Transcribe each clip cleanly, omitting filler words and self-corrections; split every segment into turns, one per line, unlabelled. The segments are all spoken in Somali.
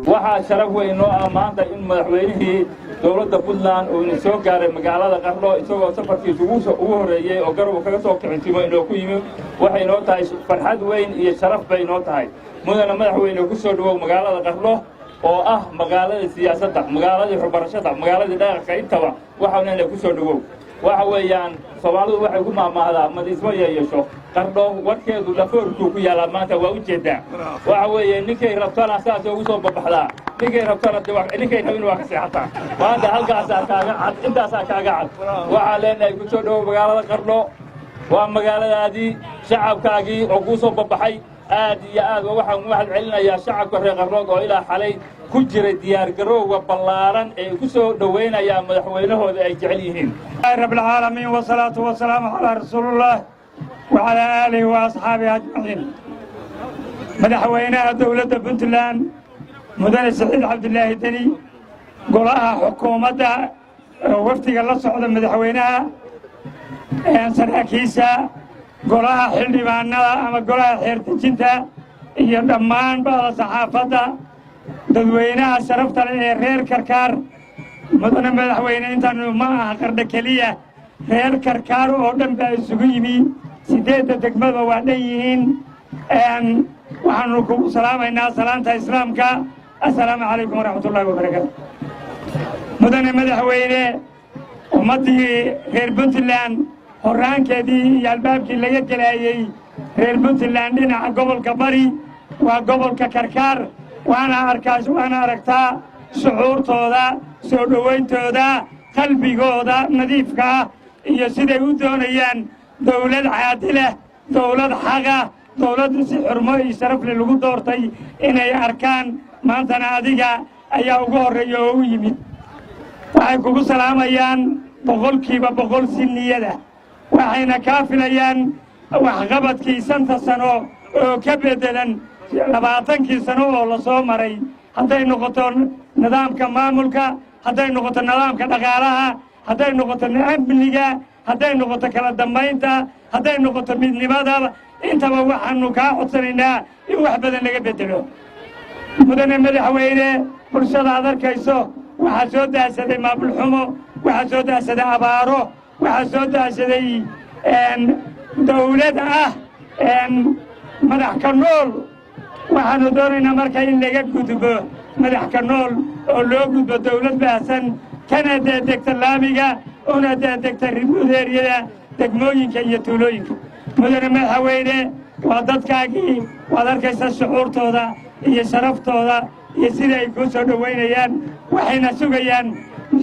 waxaa sharaf weyn noo ah maanta in madaxweynihii dowladda Puntland uu soo gaaray magaalada Qardho isagoo safarkiisa ugu horeeyay oo garab kaga soo kicintimo inuu ku yimid waxay noo tahay farxad weyn iyo sharaf bay noo tahay mudana madaxweyne ku soo dhawow magaalada Qardho oo ah magaalada siyaasadda magaalada waxbarashada magaalada dhaqanka intaba waxaana ku soo dhawow waxa weeyaan Soomaalidu waxay ku maamaadaa madismo yeesho Qardho warkeedu la foorku ku yaala maanta waa u jeedaa waxa weeyaan ninkay rabtaan asaas ugu soo baxdaa ninkay rabtaan ninkay rabin waa ka seexataa maanta halkaas kaaga cad intaas kaaga cad waxa leenahay ku soo dhawow magaalada Qardho waa magaaladaadii shacabkaagii oo ku soo baxay aad iyo aad waxaan u celinayaa shacabka reer Qardho oo ilaa xalay ku jiray diyaar garowga ballaaran ee ku soo dhaweynaya madaxweynahooda ay jecel yihiin
rabbil alamin wa salatu wa salam ala rasulillah wa ala alihi wa ashabihi ajma'in madaxweynaha dawladda Puntland mudane Saciid Cabdullaahi Deni golaha xukuumadda waftiga la socda madaxweynaha saraakiisha golaha xildhibaanada ama golaha xeertejinta iyo dhammaan bada saxaafadda dadweynaha sharafta leh ee reer Karkaar mudane madaxweyne intaanu ma aha Qardho kaliya reer Karkaar oo dhan baa isugu yimi 8 degmada waa dhan yihiin waxaanu ku salaamaynaa salaanta islaamka assalaamu calaykum waraxmatullaahi wabarakaatu mudane madaxweyne ummadii reer Puntland horaankeedii iyo albaabkii laga galayay reer Puntland dhinaca gobolka bari waa gobolka Karkaar waana aragtaa shucuurtooda soo dhawayntooda qalbigooda nadiifka iyo siday u doonayaan dawlad caadil ah dawlad xaq ah dawlad si xurmo iyo sharaf leh lagu doortay inay arkaan maantana adiga ayaa ugu horeeya oo u yimid waxay kugu salaamayaan boqolkiiba boqol si niyada waxayna kaa filayaan waxqabadkii 5 sano oo ka beddelan 20 sano oo la soo maray hadday noqoto nidaamka maamulka hadday noqoto nidaamka dhaqaalaha hadday noqoto amniga hadday noqoto kala dambaynta hadday noqoto midnimada intaba waxaanu kaa codsanaynaa in wax badan laga beddelo mudane madaxweyne bulshada aad arkayso waxaa soo daahsaday maamul xumo waxaa soo daahsaday abaaro waxaa soo daahsaday dawlad ah madax ka nool waxaanu doonaynaa marka in laga gudbo madax ka nool oo loo gudbo dawlad baahsan kana daadegta laamiga una daadegta rimudeeryada degmooyinka iyo tuulooyinka mudane madaxweyne waa dadkaagii waad arkaysaa shucuurtooda iyo sharaftooda iyo sida ay kuu soo dhowaynayaan waxayna sugayaan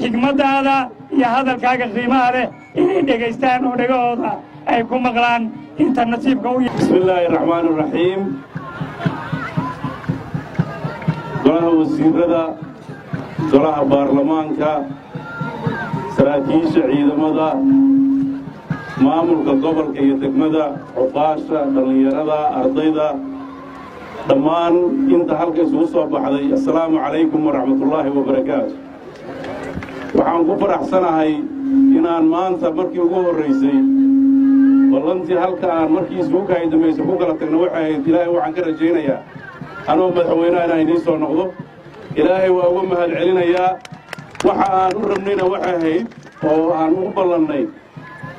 xigmaddaada iyo hadalkaaga qiimaha leh inay dhegaystaan oo dhegahooda ay ku maqlaan inta nasiibka u
بسم الله الرحمن الرحيم golaha wasiirada golaha baarlamaanka saraakiisha ciidamada maamulka gobolka iyo degmada cuqaasha dhallinyarada ardayda dhammaan inta halka isugu soo baxday assalaamu calaykum waraxmatullaahi wabarakaatu waxaan ku faraxsanahay inaan maanta markii ugu horraysay ballantii halka aan markii isugu kaaydamaysa ku kala tagna waxay ahayd ilaahay waxaan ka rajaynayaa anoo madaxweynaha inaan idiin soo noqdo ilaahay waa uga mahad celinayaa waxa aan u rabnayna waxay ahayd oo aan ugu ballannay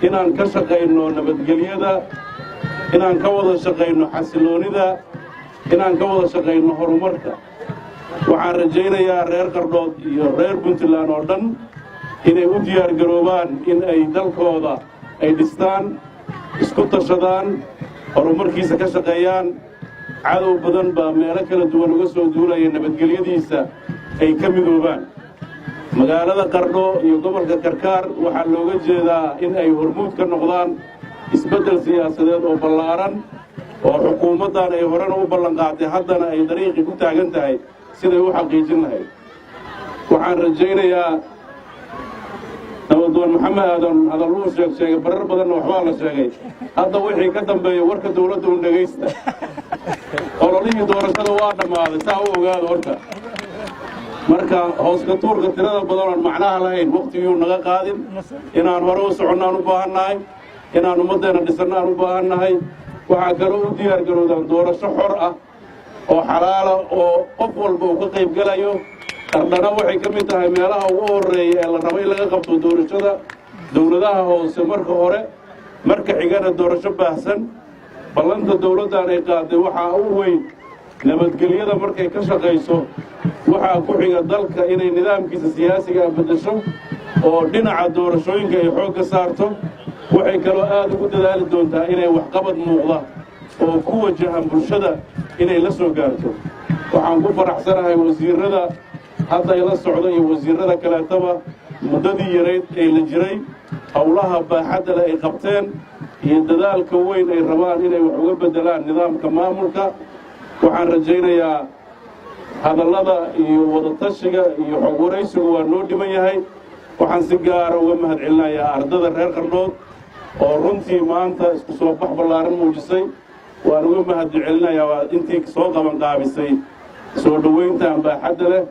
inaan ka shaqayno nabadgelyada inaan ka wada shaqayno xasiloonida inaan ka wada shaqayno horumarka waxaan rajaynayaa reer qardhood iyo reer puntland oo dhan inay u diyaargaroobaan in ay dalkooda ay dhistaan isku tashadaan horumarkiisa ka shaqeeyaan cadow badan baa meelo kala duwan uga soo duulaya nabadgelyadiisa ay ka midoobaan magaalada qardho iyo gobolka karkaar waxaa looga jeedaa in ay hormuud ka noqdaan isbeddel siyaasadeed oo ballaaran oo xukuumaddan ay horena u ballanqaatay haddana ay dariiqii ku taagan tahay siday u xaqiijin lahayd waxaan rajaynayaa nabadoon maxamed aadan hadalluu sheegay barar badanna waxbaa la sheegay hadda wixii ka dambeeya warka dawladda un dhegaysta ololihii doorashada waa dhammaaday saa u ogaada horta marka hooska tuurka tirada badan oon macnaha lahayn wakhtigiyuu naga qaadin inaan hore u soconnaan u baahannahay inaan ummaddeenna dhisannaan u baahannahay waxaa kaloo u diyaargarowdaan doorasho xor ah oo xalaala oo qof walba uu ka qayb gelayo qardhana waxay ka mid tahay meelaha ugu horreeya ee la rabo in laga qabto doorashada dawladaha hoose marka hore marka xigana doorasho baahsan ballanta dawladdan ay qaaday waxaa u weyn nabadgelyada markay ka shaqayso waxaa ku xiga dalka inay nidaamkiisa siyaasiga beddesho oo dhinaca doorashooyinka ay xoog ka saarto waxay kaloo aad ugu dadaali doontaa inay waxqabad muuqda oo ku wajahan bulshada inay la soo gaarto waxaan ku faraxsanahay wasiirrada hadda ila socda iyo wasiirrada kaleetaba muddadii yarayd ee la jiray howlaha baaxadda leh ay qabteen iyo dadaalka weyn ay rabaan inay wax uga beddelaan nidaamka maamulka waxaan rajaynayaa hadallada iyo wadatashiga iyo xog waraysigu waa noo dhiman yahay waxaan si gaara uga mahad celinayaa ardada reer qardhood oo runtii maanta isku soo bax ballaaran muujisay waan uga mahad celinayaa waa intii soo qabanqaabisay soo dhowayntaan baaxadda leh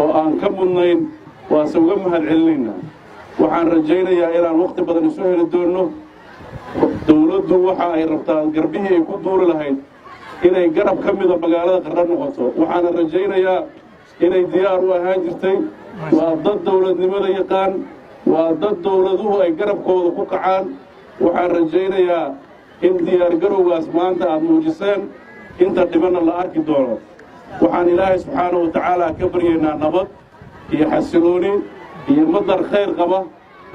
oo aan ka mudnayn waase uga mahad celinaynaa waxaan rajaynayaa inaan wakhti badan isu heli doonno dawladdu waxa ay rabtaa garbihii ay ku duuri lahayd inay garab ka mida magaalada qardho noqoto waxaana rajaynayaa inay diyaar u ahaan jirtay waa dad dawladnimada yaqaan waa dad dawladuhu ay garabkooda ku kacaan waxaan rajaynayaa in diyaargarowgaas maanta aad muujiseen inta dhibanna la arki doono waxaan ilaahay subxaanahu wa tacaala ka baryaynaa nabad iyo xasilooni iyo madar khayr qaba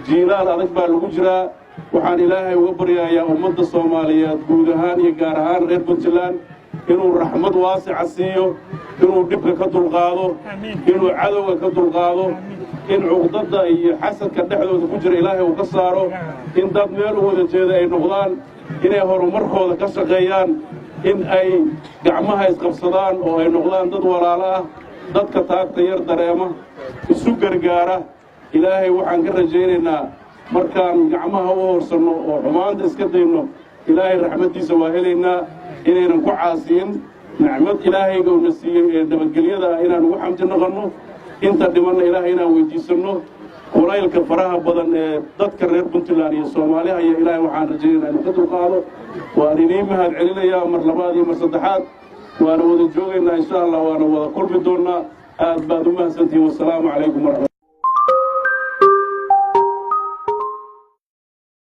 jiilaal adag baa lagu jiraa waxaan ilaahay uga baryayaa ummadda soomaaliyeed guud ahaan iyo gaar ahaan reer puntland inuu raxmad waasica siiyo inuu dhibka ka dulqaado inuu cadowga ka dulqaado in cuqdadda iyo xasadka dhexdooda ku jira ilaahay uu ka saaro in dad meel u wada jeeda ay noqdaan inay horumarkooda ka shaqeeyaan in ay gacmaha isqabsadaan oo ay noqdaan dad walaalo ah dadka taagta yar dareema isu gargaara ilaahay waxaan ka rajaynaynaa markaan gacmaha u horsanno oo xumaanta iska dayno ilaahay raxmaddiisa waa helaynaa inaynan ku caasiyin nicmad ilaahayga uuna siiyey ee nabadgelyada inaan ugu xamdi noqonno inta dhimanna ilaahay inaan weydiisanno kulaylka faraha badan ee dadka reer puntland iyo soomaaliha iyo ilaahay waxaan rajaynaynaa inuu ka dulqaado waan idiin mahad celinayaa mar labaad iyo mar saddexaad waana wada joogaynaa insha allah waana wada kulmi doonnaa aad baad u mahadsantihiin wasalaamu calaykum waraxmatullahi